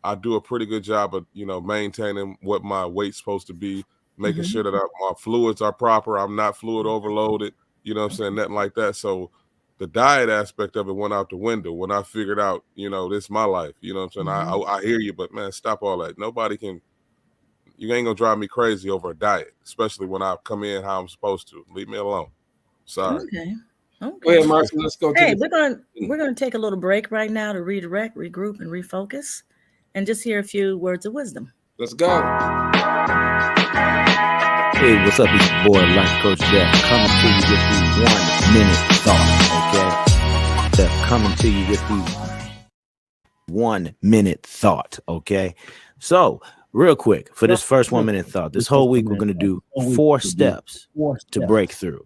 I do a pretty good job of, you know, maintaining what my weight's supposed to be, making sure that my fluids are proper. I'm not fluid overloaded, you know what I'm saying? Nothing like that. So the diet aspect of it went out the window when I figured out, you know, this is my life. You know what I'm saying? I hear you, but man, stop all that. You ain't gonna drive me crazy over a diet, especially when I come in how I'm supposed to. Leave me alone. Sorry. Okay. Go ahead, Marcy. Let's go. Hey, we're gonna take a little break right now to redirect, regroup, and refocus, and just hear a few words of wisdom. Let's go. Hey, what's up? It's your boy, Life Coach Jeff, coming to you with the 1 minute thought. Okay, Jeff, coming to you with the 1 minute thought. Okay, so real quick for this first 1 minute thought. This whole week we're gonna do 4 steps to break through.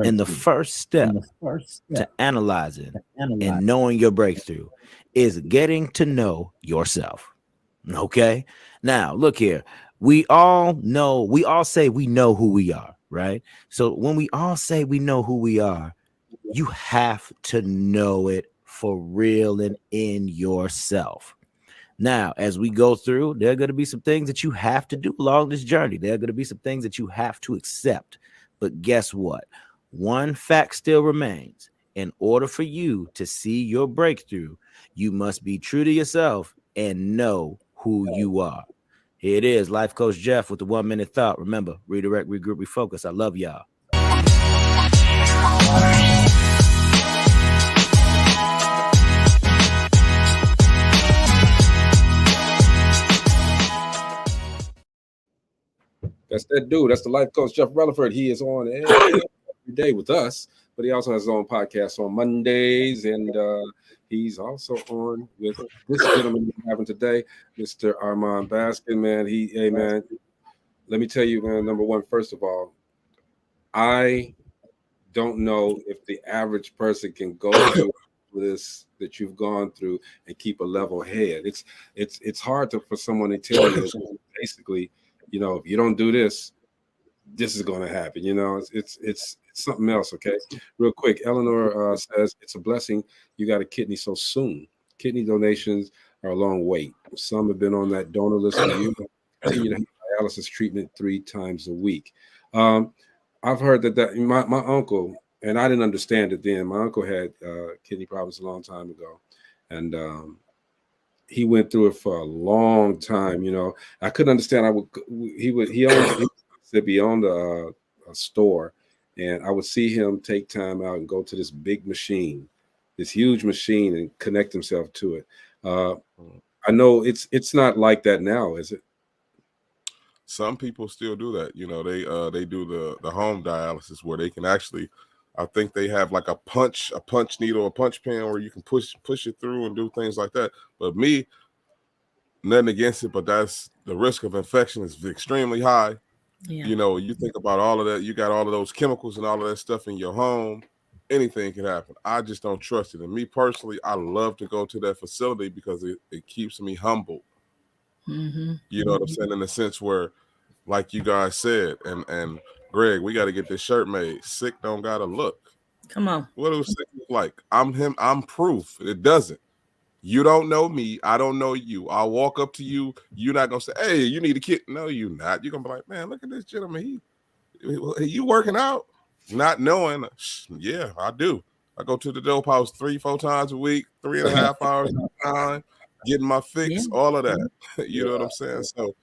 And the first step to analyzing and knowing your breakthrough is getting to know yourself. Okay. Now, look here. We all say we know who we are, right? So when we all say we know who we are, you have to know it for real and in yourself. Now, as we go through, there are going to be some things that you have to do along this journey. There are going to be some things that you have to accept. But guess what? One fact still remains. In order for you to see your breakthrough, you must be true to yourself and know who you are. Here it is, Life Coach Jeff with the 1 minute thought. Remember, redirect, regroup, refocus. I love y'all. That's that dude. That's the life coach, Jeff Relaford. He is on every day with us, but he also has his own podcast on Mondays, and he's also on with this gentleman we're having today, Mr. Armond Baskin. Man, hey man, let me tell you, man. Number one, first of all, I don't know if the average person can go through this that you've gone through and keep a level head. It's hard for someone to tell you basically, you know, if you don't do this, this is going to happen. You know, it's something else. Okay, real quick, Eleanor says it's a blessing you got a kidney so soon. Kidney donations are a long wait. Some have been on that donor list for you. Continue to have dialysis treatment 3 times a week. I've heard that my uncle, and I didn't understand it then. My uncle had kidney problems a long time ago, and he went through it for a long time. You know, I couldn't understand. He owned a store, and I would see him take time out and go to this big machine, this huge machine, and connect himself to it. I know it's not like that now, is it? Some people still do that. You know, they do the home dialysis where they can actually, I think they have like a punch needle, a punch pen where you can push it through and do things like that. But me, nothing against it, but that's the risk of infection is extremely high. Yeah. You know, you think about all of that, you got all of those chemicals and all of that stuff in your home, anything can happen. I just don't trust it. And me personally, I love to go to that facility because it keeps me humble. Mm-hmm. You know what I'm saying? In the sense where, like you guys said, and Greg, we got to get this shirt made. Sick don't gotta look. Come on. What does sick look like? I'm him. I'm proof. It doesn't. You don't know me. I don't know you. I'll walk up to you. You're not gonna say, "Hey, you need a kid." No, you're not. You're gonna be like, "Man, look at this gentleman. You working out?" Not knowing. Yeah, I do. I go to the dope house 3-4 times a week, 3.5 hours at a time, getting my fix, all of that. You know what I'm saying? So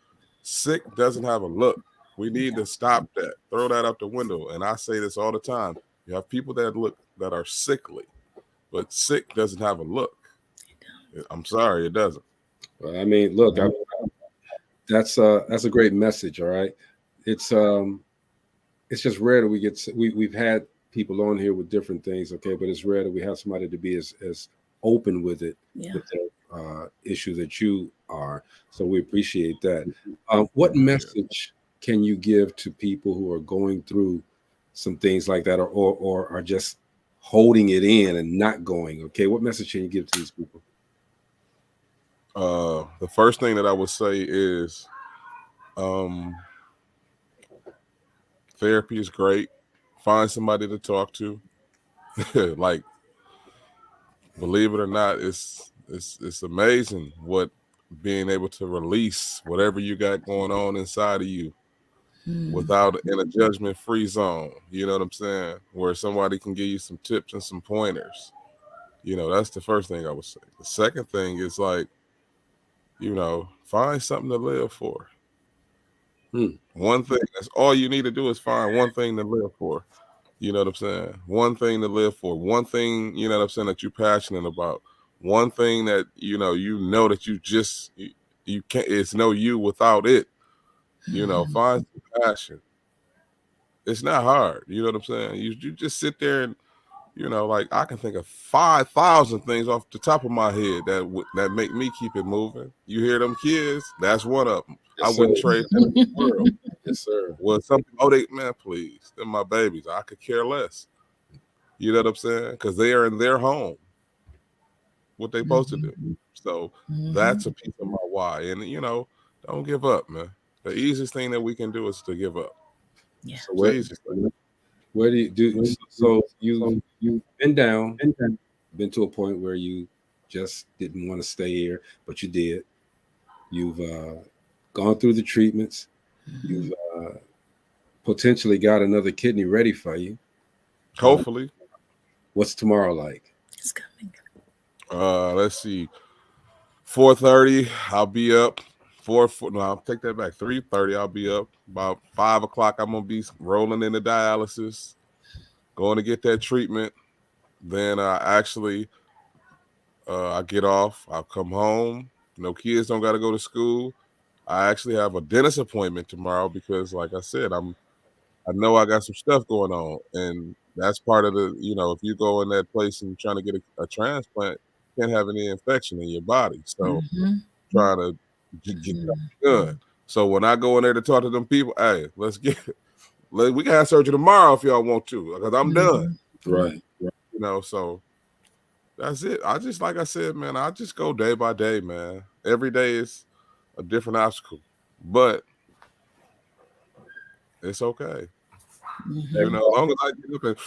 sick doesn't have a look. We need to stop that. Throw that out the window. And I say this all the time. You have people that are sickly, but sick doesn't have a look. I'm sorry, it doesn't. Well, I mean, look, that's a great message. All right, it's just rare that we've had people on here with different things, okay, but it's rare that we have somebody to be as open with it, with the issue that you are. So we appreciate that. What message can you give to people who are going through some things like that, or are just holding it in and not going? Okay, what message can you give to these people? The first thing that I would say is therapy is great. Find somebody to talk to. Like, believe it or not, it's amazing what being able to release whatever you got going on inside of you without in a judgment-free zone. You know what I'm saying? Where somebody can give you some tips and some pointers. You know, that's the first thing I would say. The second thing is, like, you know, find something to live for. One thing, that's all you need to do is find one thing to live for. You know what I'm saying? One thing to live for. One thing, you know what I'm saying, that you're passionate about. One thing that, you know that you can't, it's no you without it. You know, find some passion. It's not hard. You know what I'm saying? You just sit there and, you know, like, I can think of 5,000 things off the top of my head that make me keep it moving. You hear them kids? That's one of them. Yes, I wouldn't trade them in the world. Yes, sir. Well, man, please, they're my babies. I could care less. You know what I'm saying? Because they are in their home. What they supposed to do. So that's a piece of my why. And, you know, don't give up, man. the easiest thing that we can do is to give up. Yeah. So where do you do? So you've been down, been to a point where you just didn't want to stay here, but you did. You've gone through the treatments. You've potentially got another kidney ready for you. Hopefully. What's tomorrow like? It's coming. Let's see. 4:30, I'll be up. No, I'll take that back. 3:30, I'll be up. About 5 o'clock, I'm gonna be rolling into dialysis, going to get that treatment. Then I get off. I'll come home. No kids don't got to go to school. I actually have a dentist appointment tomorrow because, like I said, I know I got some stuff going on, and that's part of the. If you go in that place and trying to get a transplant, you can't have any infection in your body. So trying to get that done. So when I go in there to talk to them people, hey, let's get it. We can have surgery tomorrow if y'all want to, because I'm done. Right. So that's it. Like I said, man, I just go day by day, man. Every day is a different obstacle, but it's okay. As long as I get up and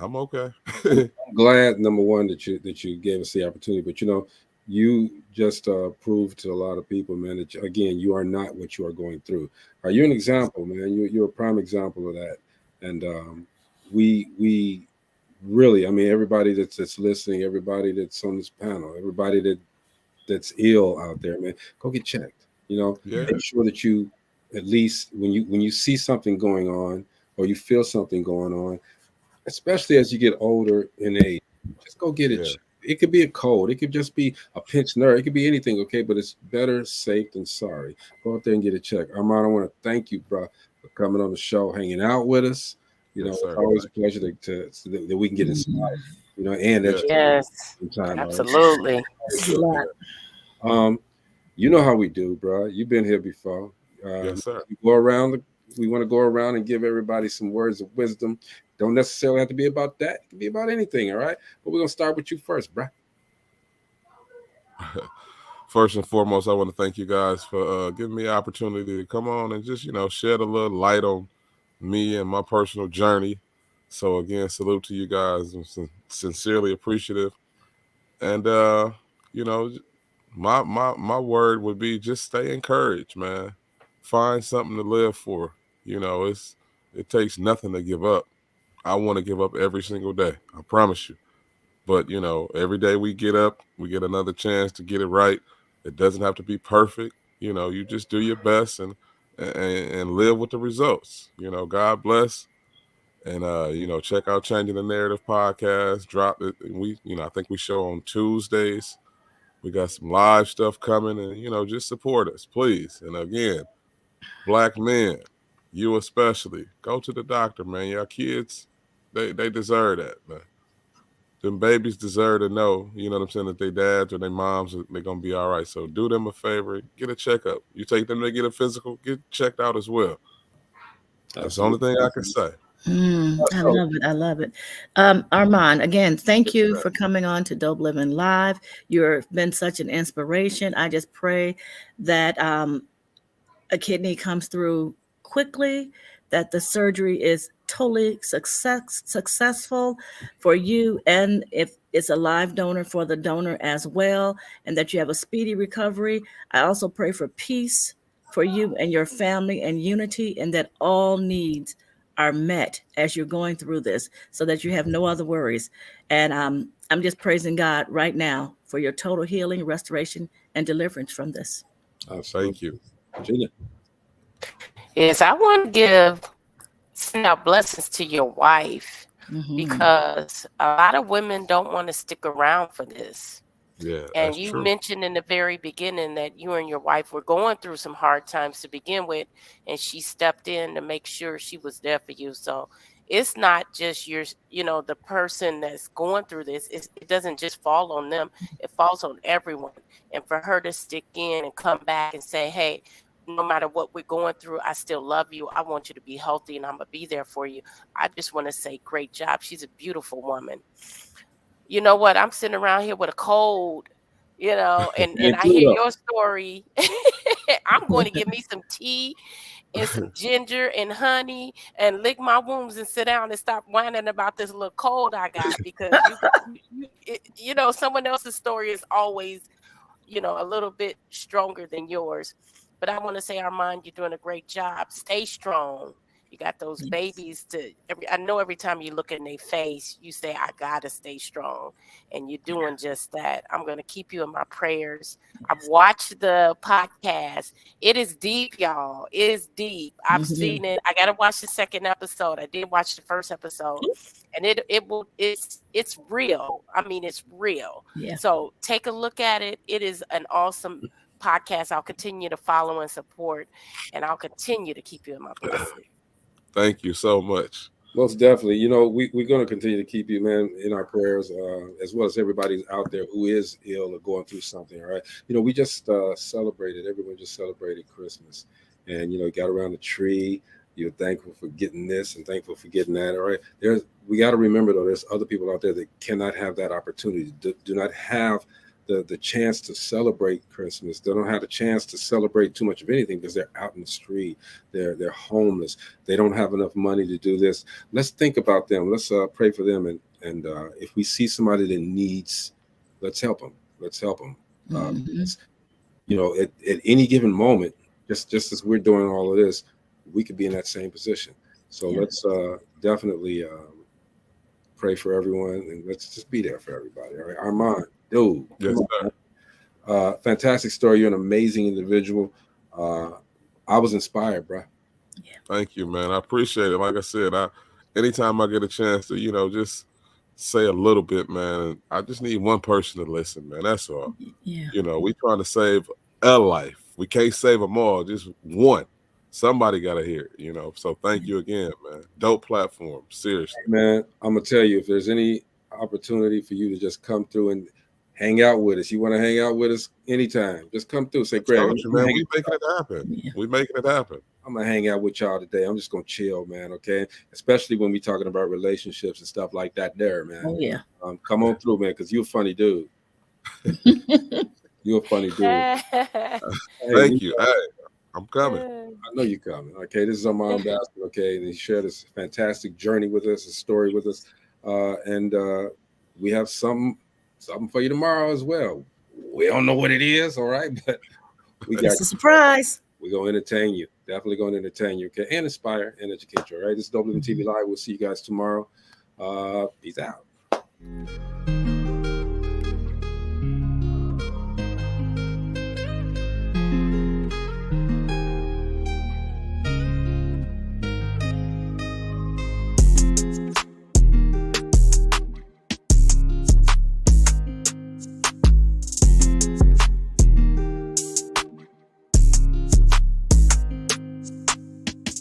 I'm okay. I'm glad, number one, that you gave us the opportunity, but you just proved to a lot of people, man, that again, you are not what you are going through. Are you an example, man? You're a prime example of that. And we really, I mean, everybody that's listening, everybody that's on this panel, everybody that's ill out there, man, go get checked. Make sure that you, at least when you see something going on or you feel something going on, especially as you get older in age, just go get it checked. It could be a cold. It could just be a pinched nerve. It could be anything, okay? But it's better safe than sorry. Go out there and get it checked. Armond, I want to thank you, bro, for coming on the show, hanging out with us. It's always a pleasure so that we can get inspired, and yes, time, absolutely. You know how we do, bro. You've been here before. Yes, sir. We want to go around and give everybody some words of wisdom. Don't necessarily have to be about that. It can be about anything, all right? But we're going to start with you first, bro. First and foremost, I want to thank you guys for giving me the opportunity to come on and just, shed a little light on me and my personal journey. So again, salute to you guys. I'm sincerely appreciative. And, my word would be just stay encouraged, man. Find something to live for. It takes nothing to give up. I want to give up every single day. I promise you. But, every day we get up, we get another chance to get it right. It doesn't have to be perfect. You just do your best and live with the results. God bless. And, check out Changing the Narrative podcast. Drop it. I think we show on Tuesdays. We got some live stuff coming and, just support us, please. And again, Black men, you especially, go to the doctor, man. Your kids, they deserve that, man. Them babies deserve to know, that their dads or their moms, they're going to be all right. So do them a favor, get a checkup. You take them to get a physical, get checked out as well. That's the only thing I can say. I love it. Armond, again, thank you for coming on to Dope Living Live. You've been such an inspiration. I just pray that a kidney comes through quickly, that the surgery is totally successful for you, and if it's a live donor, for the donor as well, and that you have a speedy recovery. I also pray for peace for you and your family and unity, and that all needs are met as you're going through this, so that you have no other worries. And I'm just praising God right now for your total healing, restoration, and deliverance from this. Thank you. Virginia. Yes, I want to send out blessings to your wife, because a lot of women don't want to stick around for this. Yeah, and you mentioned in the very beginning that you and your wife were going through some hard times to begin with, and she stepped in to make sure she was there for you. So it's not just the person that's going through this. It doesn't just fall on them. It falls on everyone. And for her to stick in and come back and say, hey, no matter what we're going through, I still love you. I want you to be healthy, and I'm going to be there for you. I just want to say great job. She's a beautiful woman. You know what? I'm sitting around here with a cold, You know, and Me I too, hear though. your story. I'm going to get me some tea and some ginger and honey and lick my wounds and sit down and stop whining about this little cold I got, because you know, someone else's story is always, you know, a little bit stronger than yours. But I want to say, Armand, you're doing a great job. Stay strong. You got those babies to I know every time you look in their face, you say, I gotta stay strong. And you're doing just that. I'm gonna keep you in my prayers. I've watched the podcast. It is deep, y'all. It is deep. I've seen it. I gotta watch the second episode. I did watch the first episode. And it's real. I mean, it's real. Yeah. So take a look at it. It is an awesome podcast. I'll continue to follow and support, and I'll continue to keep you in my blessing. Thank you so much. Most definitely. You know, we're going to continue to keep you, man, in our prayers, as well as everybody out there who is ill or going through something. All right. You know, we just celebrated, everyone just celebrated Christmas, and, you know, got around the tree. You're thankful for getting this and thankful for getting that. All right. We got to remember, though, there's other people out there that cannot have that opportunity, do not have the chance to celebrate Christmas. They don't have the chance to celebrate too much of anything because they're out in the street. They're homeless. They don't have enough money to do this. Let's think about them. Let's pray for them. And if we see somebody that needs, let's help them. Let's help them. You know, at any given moment, just as we're doing all of this, we could be in that same position. So let's definitely pray for everyone, and let's just be there for everybody. All right, Armand, dude. Yes, sir. Fantastic story. You're an amazing individual. I was inspired, bro. Thank you, man. I appreciate it. Like I said, anytime I get a chance to, you know, just say a little bit, man, I just need one person to listen, man. That's all. Yeah. You know, we trying to save a life. We can't save them all, just one. Somebody got to hear it, you know. So thank you again, man. Dope platform, seriously. Man, I'm gonna tell you, if there's any opportunity for you to just come through and hang out with us, you want to hang out with us anytime, just come through. Say, Greg, man, we making it happen. Yeah. We making it happen. I'm gonna hang out with y'all today. I'm just gonna chill, man. Okay, especially when we talking about relationships and stuff like that. There, man. Oh yeah. Come on through, man, because you're a funny dude. You're a funny dude. Thank you. Hey, I'm coming. I know you're coming. Okay, this is Armond Baskin. Okay, and he shared this fantastic journey with us, a story with us, and we have something for you tomorrow as well. We don't know what it is, all right, but we got it's a surprise. We're gonna entertain you. Definitely gonna entertain you, okay, and inspire and educate you. All right, this is DopelivenTV Live. We'll see you guys tomorrow. Peace out.